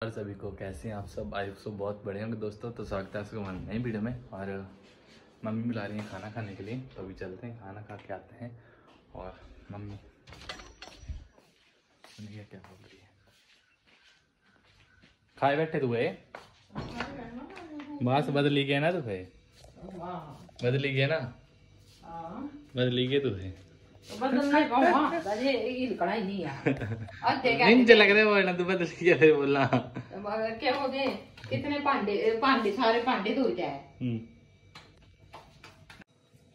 और सभी को कैसे हैं आप सब। आई सब बहुत बढ़िया होंगे दोस्तों। तो स्वागत है आपका नई वीडियो में। और मम्मी बुला रही हैं खाना खाने के लिए, तो अभी चलते हैं खाना खा के आते हैं। और मम्मी सुनिए क्या बोल रही है। खाए बैठे तुए बस बदली गए ना तुझे, बदली गए ना, बदली गए तुझे मुझे लग रहा है तू बदल गया बोलना क्या हो गए कितने भांडे सारे भांडे धो जाए।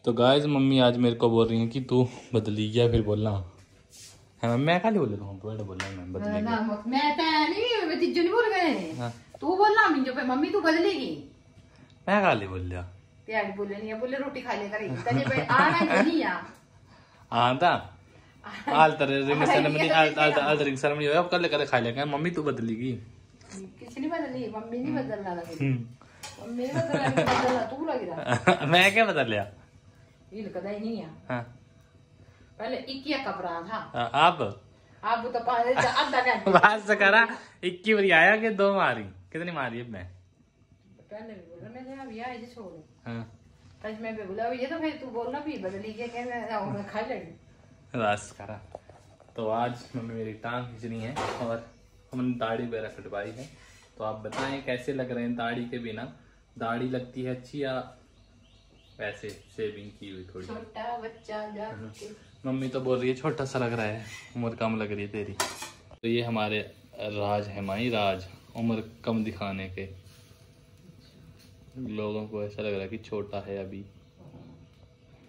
तो गाइस मम्मी आज मेरे को बोल रही है कि तू बदली गया, फिर बोलना है मैं खाली बोले तो बोलना मैं बदली गया। मैं तो नहीं तीजो नहीं बोल गए तू बोलना मिंजो पे मम्मी तू बदलेगी। मैं खाली बोल लिया त्याग बोले नहीं बोले रोटी खा ले करेगी तने पे आना नहीं आ हां ता alter ring ceremony alter ring ceremony होया कर ले कर खा लेगा। मम्मी तू बदलेगी, किसी ने बदली मम्मी नहीं बदलना लगी, मम्मी बदलना तू लग रहा मैं क्या बदल लिया ये कदा ही नहीं है। हां पहले 21 कपड़ा था अब तो आधा घंटा बस करा 21 बारी आया कि 2 मारी कितनी मारी है मैं पहले भी बोला मैंने अभी आए जे छोड़ हां आज मैं भी बोला ये तो फिर तू बोलना भी बदली के मैं खा लेंगे बस करा। तो आज मम्मी मेरी टांग खींचनी है और हमने दाढ़ी वगैरह कटवाई है। तो आप बताएं कैसे लग रहे हैं दाढ़ी के बिना, दाढ़ी लगती है अच्छी या वैसे शेविंग की हुई थोड़ी। छोटा बच्चा मम्मी तो बोल रही है छोटा सा लग रहा है, उम्र कम लग रही है तेरी। तो ये हमारे राज है माई, राज उम्र कम दिखाने के। लोगों को ऐसा लग रहा है कि छोटा है अभी।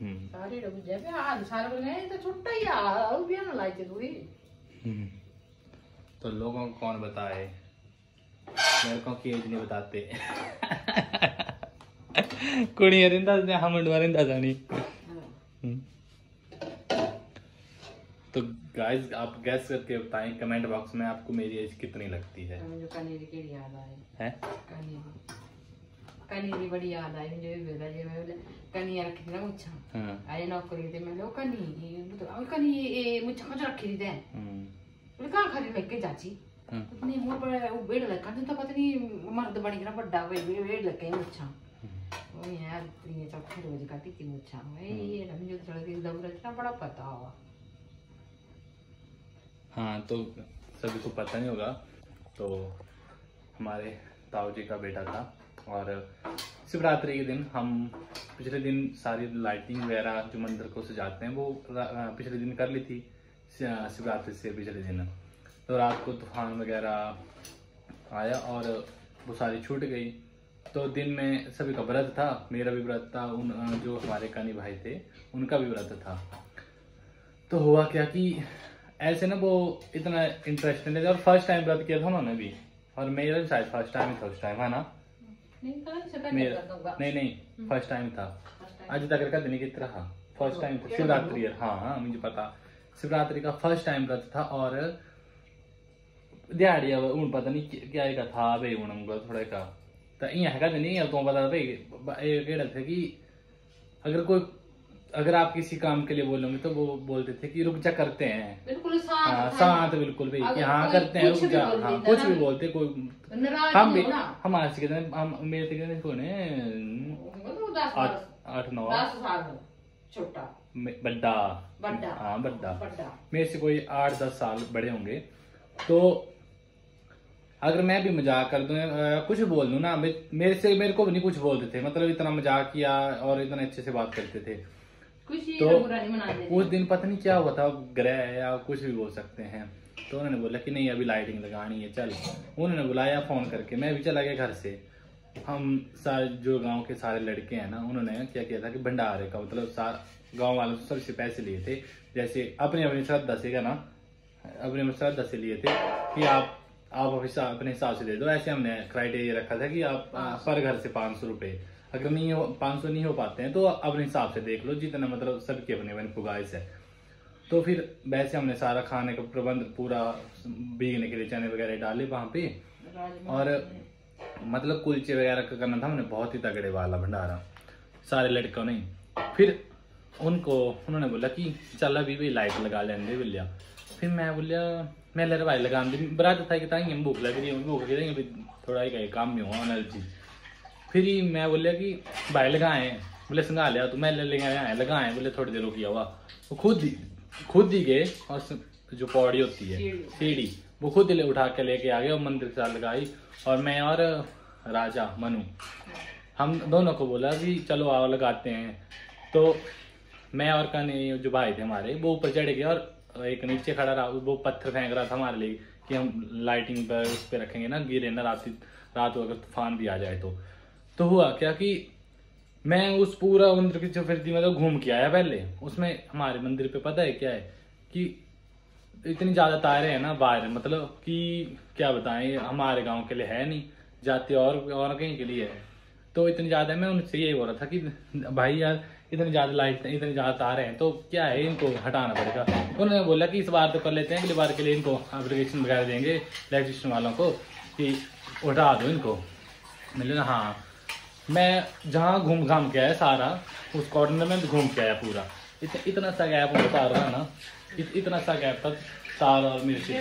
सारी लोग जब हाल सारे बोले तो छोटा ही आ भी ना लाइते थोड़ी। तो लोगों को कौन बताए, मेरे को की एज नहीं बताते कुड़ी अरिंदा ने हम अरिंदा जानी। तो गाइस आप गैस करके बताएं कमेंट बॉक्स में आपको मेरी एज कितनी लगती है। मुझे कनेरी की याद आई है, कनेरी बड़ी याद आई मुझे बेला जे मैं कनिया रखी थी ना मुच्छा। हां आए नौकरी ते मैं लो कनी तो कनी ये मुच्छा मच रखी थी बोले कहां खरी लेके चाची नहीं मोर पर वो बेड़ लगा तो पता नहीं मर्द बनी ना बड़ा बेड़ लगे मुच्छा ओ यार ये चौथे रोज काटी थी मुच्छा ये ना मुझे थोड़ा दिन दौरा इतना बड़ा पता हुआ। हाँ तो सभी को पता नहीं होगा, तो हमारे ताऊ जी का बेटा था और शिवरात्रि के दिन हम पिछले दिन सारी लाइटिंग वगैरह जो मंदिर को सजाते हैं वो पिछले दिन कर ली थी शिवरात्रि से पिछले दिन। तो रात को तूफान वगैरह आया और वो सारी छूट गई। तो दिन में सभी का व्रत था, मेरा भी व्रत था, उन जो हमारे कानी भाई थे उनका भी व्रत था। तो हुआ क्या कि ऐसे ना वो इतना इंटरेस्ट नहीं था और फर्स्ट टाइम व्रत किया था उन्होंने भी, और मेरा भी शायद फर्स्ट टाइम ही था उस टाइम, है ना? नहीं फर्स्ट टाइम था। आज तक का दिन कितना था, फर्स्ट टाइम था शिवरात्रि। हाँ मुझे पता शिवरात्रि का फर्स्ट टाइम व्रत था। और दिहाड़ी हूँ पता नहीं क्या का था भाई हूँ थोड़ा का तो है नहीं तो पता भाई थे कि अगर आप किसी काम के लिए बोलोगे तो वो बोलते थे कि रुक जा करते हैं, बिल्कुल शांत बिल्कुल भाई कि हाँ करते हैं रुक जा, हाँ कुछ भी बोलते कोई हम भी हमारे से कितने हम मेरे से कितने कौन है 8-9 छोटा बड्डा हाँ बड्डा मेरे से कोई 8-10 साल बड़े होंगे। तो अगर मैं भी मजाक कर दूं कुछ बोल दूं ना मेरे को भी नहीं कुछ बोलते थे, मतलब इतना मजाक किया और इतना अच्छे से बात करते थे। तो उस दिन पता नहीं क्या हुआ था, ग्रह या कुछ भी बोल सकते हैं। तो उन्होंने बोला कि नहीं अभी लाइटिंग लगानी है चल, उन्होंने बुलाया फोन करके, मैं भी चला गया घर से। हम सारे जो गांव के सारे लड़के हैं ना उन्होंने क्या किया था कि भंडारे का मतलब गांव वालों से सबसे पैसे लिए थे, जैसे अपनी श्रद्धा से का ना अपनी श्रद्धा से लिए थे कि आप अपने हिसाब से दे दो। ऐसे हमने क्राइटेरिया रखा था कि आप पर घर से 500 रुपए, अगर 500 नहीं हो पाते हैं तो अपने हिसाब से देख लो जितना, मतलब सबकी अपनी फुगाइश है। तो फिर वैसे हमने सारा खाने का प्रबंध पूरा भीगने के लिए चने वगैरह डाले वहां पे, और मतलब कुलचे वगैरह का करना था हमने, बहुत ही तगड़े वाला भंडारा सारे लड़कों ने। फिर उन्होंने बोला कि चल अभी भी लाइट लगा लेंगे बोलिया। फिर मैं बोलिया मैं ले भाई लगा बरात था कि ताकि हम भूख लग रही है, भूख लग रही है थोड़ा ही काम में हुआ एनर्जी। फिर ही मैं बोलिया कि भाई लगाए, बोले संगा लिया तो मैं ले आया लगाए, बोले थोड़ी देर रुकिया हुआ, वो खुद ही गए और जो पौड़ी होती है सीढ़ी वो खुद ही उठा के लेके आ गए और मंदिर के साथ लगाई। और मैं और राजा मनु हम दोनों को बोला कि चलो आओ लगाते हैं। तो मैं और कन्हैया जो भाई थे हमारे वो ऊपर चढ़ गए और एक नीचे खड़ा रहा, वो पत्थर फेंक रहा था हमारे लिए कि हम लाइटिंग पर उस पर रखेंगे ना, गिरे ना रात अगर तूफान भी आ जाए तो हुआ क्या कि मैं उस पूरा मंदिर की जो फिर मतलब घूम के आया पहले। उसमें हमारे मंदिर पे पता है क्या है कि इतनी ज्यादा तारे हैं ना बाहर, मतलब कि क्या बताएं, हमारे गांव के लिए है नहीं, जाते और कहीं के लिए है, तो इतनी ज्यादा। मैं उनसे यही बोल रहा था कि भाई यार इतनी ज्यादा लाइट इतनी ज्यादा तारे हैं तो क्या है, इनको हटाना पड़ेगा। उन्होंने बोला कि इस बार तो कर लेते हैं, अगली बार के लिए इनको एप्लीकेशन वगैरह देंगे इलेक्ट्रिशियन वालों को कि उठा दो इनको। मैंने हाँ, मैं जहाँ घूम घाम के आया सारा उस कॉर्नर में घूम के आया पूरा, इतना सा गैप होता रहा ना, इतना सा गैप था तार और मिर्ची,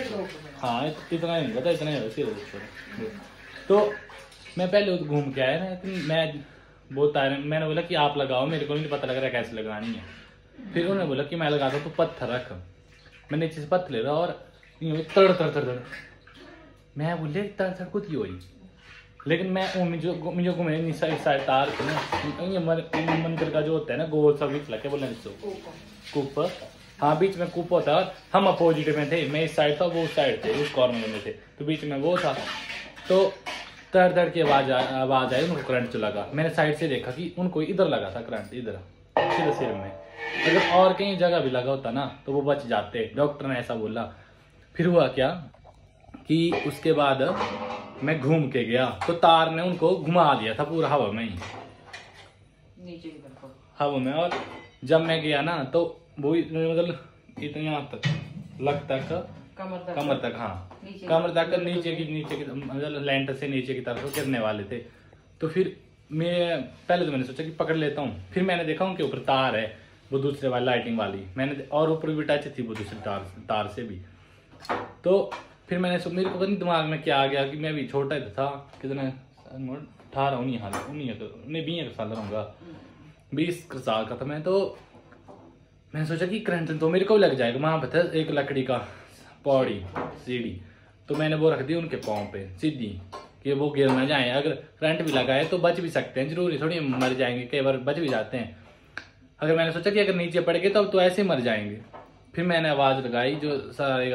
हाँ इतना नहीं पता, इतना ही होता। तो मैं पहले घूम के आया ना, मैं बहुत तारे, मैंने बोला कि आप लगाओ, मेरे को नहीं पता लग रहा कैसे लगानी है। फिर उन्होंने बोला कि मैं लगाता हूँ तो पत्थर रख, मैं नीचे से पत्थर ले रहा और तड़ मैं बोले तड़ कुछ ही हुई, लेकिन मैं जो घूमे साइड तार थे ना, मंदिर का जो होता है ना गोल सा बीच लगे बोले कूप, हाँ बीच में कूप होता है, हम अपोजिट में थे, मैं इस साइड था वो उस साइड थे, उस कॉर्नर में थे, तो बीच में वो था। तो तड़ की आवाज आई, उनको करंट चला लगा। मैंने साइड से देखा कि उनको इधर लगा था करंट, इधर सीधे सिर में। अगर और कहीं जगह भी लगा होता ना तो वो बच जाते, डॉक्टर ने ऐसा बोला। फिर हुआ क्या कि उसके बाद मैं घूम के गया तो तार ने उनको घुमा दिया था पूरा हवा में ही, नीचे हवा में। और जब मैं गया ना तो वो मतलब इतने यहाँ तक लग तक कमर तक हाँ कमर तक नीचे की मतलब लैंटर से नीचे की तरफ गिरने वाले थे। तो फिर मैं पहले तो मैंने सोचा कि पकड़ लेता हूँ, फिर मैंने देखा उनके ऊपर तार है वो दूसरे वाली लाइटिंग वाली, मैंने और ऊपर भी टच थी वो दूसरी तार से भी। तो फिर मैंने मेरे को नहीं दिमाग में क्या आ गया कि मैं भी छोटा था, कितने 18 20 साल रहूंगा, 20 साल का था मैं। तो मैंने सोचा कि करंट तो मेरे को लग जाएगा, वहां पर था एक लकड़ी का पौड़ी सीढ़ी, तो मैंने वो रख दी उनके पाँव पे सीधी कि वो गिर ना जाए। अगर करंट भी लगाए तो बच भी सकते हैं, जरूरी थोड़ी मर जाएंगे, कई बार बच भी जाते हैं। अगर मैंने सोचा कि अगर नीचे पड़ गए तो ऐसे ही मर जाएंगे। फिर मैंने आवाज लगाई, जो सारे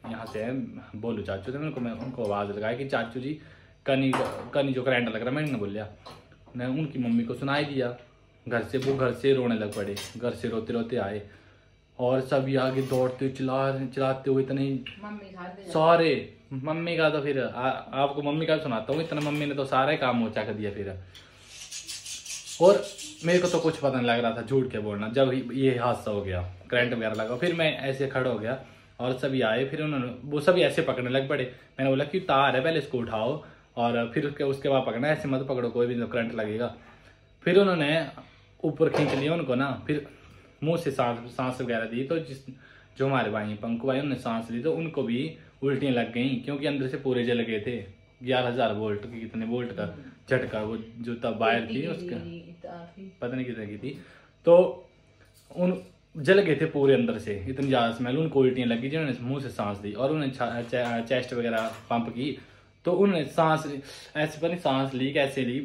यहाँ से बोलू चाचू थे, मैं उनको आवाज लगाई कि चाचू जी कनी जो करंट लग रहा है। मैंने बोलिया, मैं उनकी मम्मी को सुनाई दिया घर से, वो घर से रोने लग पड़े, घर से रोते रोते आए और सभी आगे दौड़ते चिल्लाते हुए इतने सारे। मम्मी का तो फिर आपको मम्मी का सुनाता हूँ, इतना मम्मी ने तो सारा ही काम मोचा कर दिया फिर। और मेरे को तो कुछ पता नहीं लग रहा था, झूठ के बोलना। जब ये हादसा हो गया करंट वगैरह लगा, फिर मैं ऐसे खड़ा हो गया और सभी आए, फिर उन्होंने वो सभी ऐसे पकड़ने लग पड़े। मैंने बोला कि तार है पहले इसको उठाओ और फिर उसके बाद पकड़ना, ऐसे मत पकड़ो कोई भी, करंट लगेगा। फिर उन्होंने ऊपर खींच लिया उनको ना, फिर मुंह से सांस वगैरह दी, तो जो हमारे भाई पंकु भाई उन्होंने सांस ली तो उनको भी उल्टियां लग गई, क्योंकि अंदर से पूरे जल गए थे। 11,000 वोल्ट की कितने वोल्ट का झटका, वो जो तब वायर थी उसका पता नहीं कितने की थी, तो उन जल गए थे पूरे अंदर से, इतनी ज्यादा स्मेल। उनको उल्टियां लगी जिन्होंने मुंह से सांस दी, और उन्होंने चेस्ट वगैरह पंप की, तो उन्होंने सांस ऐसे पर नहीं सांस ली, कैसे ली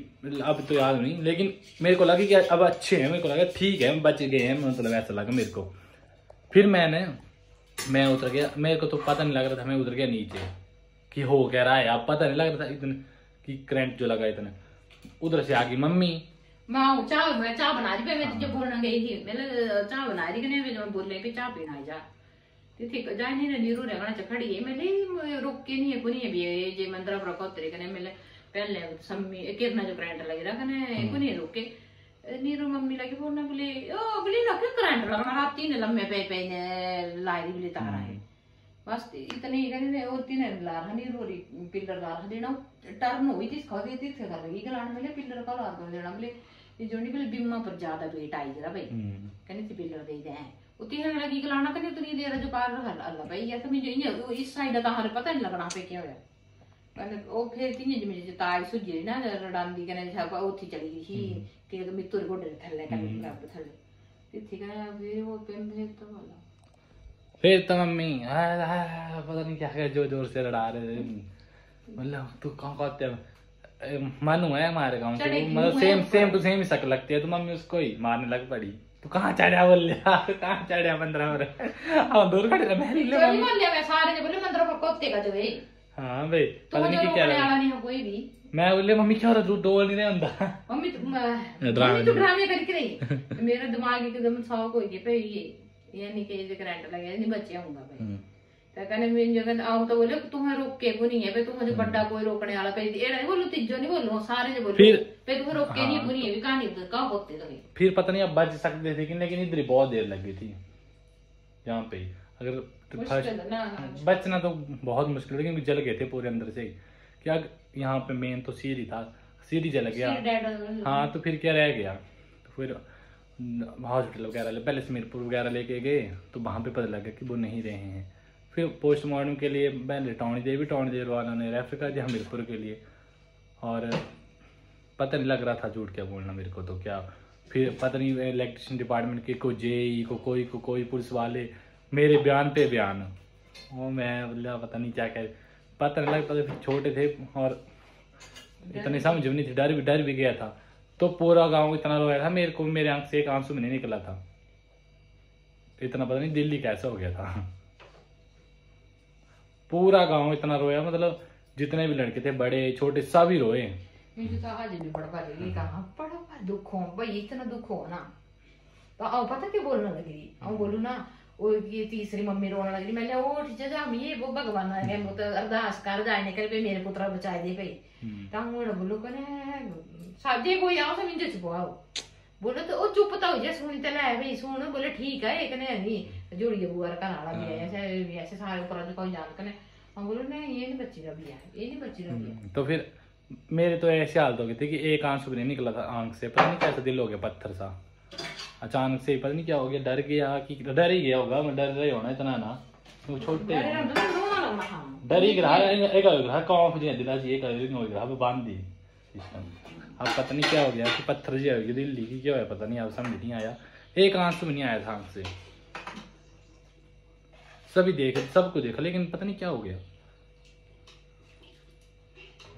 अब तो याद नहीं, लेकिन मेरे को लगा कि अब अच्छे हैं, मेरे को लगा ठीक है बच गए हैं, मतलब ऐसा लगा मेरे को। फिर मैं उतर गया, मेरे को तो पता नहीं लग रहा था, मैं उतर गया नीचे कि हो क्या रहा है, अब पता नहीं लग रहा था इतने कि करंट जो लगा इतने। उधर से आ गई मम्मी, मैं चाय बना रही, मैं तुझे बोलने गई थी, मैंने चाय बना रही कि बोल रही पे चाय पीना जा ठीक जाए नहीं नीरू रहना खड़ी है, मैंने रुक के नहीं है कुनी है भी जे मंदरा पर कोतरे कने मैंने पहले सम्मी कितना जो करंट लगे रहा कने कुनी रुक के नीरू मम्मी लगी बोलना बोले ओ बोली ना क्यों करंट लगा हाथ तीन लम्बे पे ने लाई बोले तारा है बस इतने ही कने वो तीन ला रहा नीरू री पिलर ला रहा देना टर्न हुई थी खा गई थी कर लगी गलाने में पिलर का ला दो देना बोले ये जोनी बोले बिम्मा पर ज्यादा वेट आई जरा भाई कने सी पिलर दे दे उतनी लगी गलाना कने उतनी देर जो पार अल्लाह भाई या समझ इयां इस साइड दा हर पता नहीं लगना पे क्या होया कने ओ फिर तिने जिमें जे ताई सुजी ना रडांदी कने सब उठी चली गई थी के मित्तुर गोडे थल्ले कने रब थल्ले ठीक है फिर वो पे फिर तो वाला फिर तो मम्मी पता नहीं क्या जोर जोर से लड़ा रहे थे मतलब तू कहाँ कहते मानू है हमारे गाँव से मतलब सेम टू सेम ही शक्ल लगती है तो मम्मी उसको ही मारने लग पड़ी तू कहाँ चढ़ा बोल लिया कहाँ चढ़ा मंदिर में हम दूर खड़े रहे मैं मैं सारे जो बोले मंदिर पर कोते का जो है हाँ भाई पता नहीं क्या नहीं कोई भी मैं बोले मम्मी क्या हो रहा तू डोल नहीं रहा ਹੁੰਦਾ मम्मी तो ड्रामे करके रही मेरा दिमाग एकदम शौक हो गया भाई ये नहीं कि ये करंट लगे नहीं बच्चे होगा भाई तो कहने मैं जगह आओ तो बोले तुम्हें रोके को नहीं है भाई तुम्हें बड़ा कोई रोकने वाला पे एड़ा नहीं बोलो तीजो नहीं बोलो सारे जो बोलो पे तुम्हें रोके नहीं को नहीं है कहानी उधर का होते तो फिर पता नहीं अब बच सकते थे लेकिन इधर बहुत देर लग गई थी यहाँ पे अगर बचना तो बहुत मुश्किल है क्योंकि जल गए थे पूरे अंदर से क्या यहाँ पे मेन तो सीढ़ी था सीढ़ी जल गया हाँ तो फिर क्या रह गया तो फिर हॉस्पिटल वगैरह पहले समीरपुर वगैरह लेके गए तो वहाँ पे पता लगा कि वो नहीं रहे हैं फिर पोस्टमार्टम के लिए पहले टाउनी देवी वालों ने रेफर कर दिया हमीरपुर के लिए और पता नहीं लग रहा था झूठ क्या बोलना मेरे को तो क्या फिर पता नहीं इलेक्ट्रिशियन डिपार्टमेंट के कोई जेई को कोई पुलिस वाले मेरे बयान पे बयान वो मैं बोला पता नहीं क्या कह पता नहीं लगता फिर छोटे थे और इतनी समझ भी नहीं थी डर भी गया था तो पूरा गांव इतना रोया था मेरे को मेरे आंख से एक आंसू में नहीं निकला था इतना पता नहीं दिल्ली कैसा हो गया था पूरा गांव इतना रोया मतलब जितने भी लड़के थे बड़े छोटे सभी रोए मुझे तो आज भी बड़ा दुख हो भाई इतना दुख हो ना तो आओ पता क्या बोलने लगी आओ बोलू ना वो ये तीसरी मम्मी रोने लगी मैंने वो जा ये वो भगवान है वो तो अरदास कर जाने कर पे मेरे पुत्र बचाए दे भाई ताऊ बोलो कने साजे कोई आओ समझ चुप आओ बोले तो वो चुप तो हो जाए सुनी तो ले भाई सुन बोले ठीक है एक नहीं जोड़िए बुआ का नाला भी है ऐसे सारे ऊपर जो कोई जान कने हम बोले नहीं ये नहीं बच्ची का भी है ये नहीं बच्ची का भी है तो फिर मेरे तो ऐसे हालत हो गई थी कि एक आंसू भी नहीं निकला था आंख से पता नहीं कैसा दिल हो गया पत्थर सा अचानक से पता नहीं क्या हो गया डर गया कि डर ही गया होगा मैं डर रही होना इतना ना वो छोटे डर ही रहा एक रहा कौन दिला जी एक हो रहा बांध दी सिस्टम अब पता नहीं क्या हो गया कि पत्थर जी होगी दिल्ली की क्या है पता नहीं अब समझ नहीं आया एक आंसू भी नहीं आया था आंख से सभी सबको देखा लेकिन पता नहीं क्या हो गया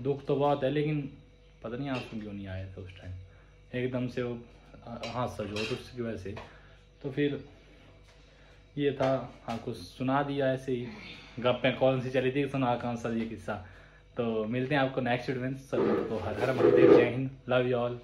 दुख तो बहुत है लेकिन पता नहीं आंसू क्यों नहीं आया था उस टाइम एकदम से वो हादसा जो तो उसकी वजह से तो फिर ये था आपको सुना दिया ऐसे ही गप्पें कौन सी चली थी सुना कौन सा ये किस्सा तो मिलते हैं आपको नेक्स्ट वीडियो में सब तो हर हर महादेव जय हिंद लव यू ऑल।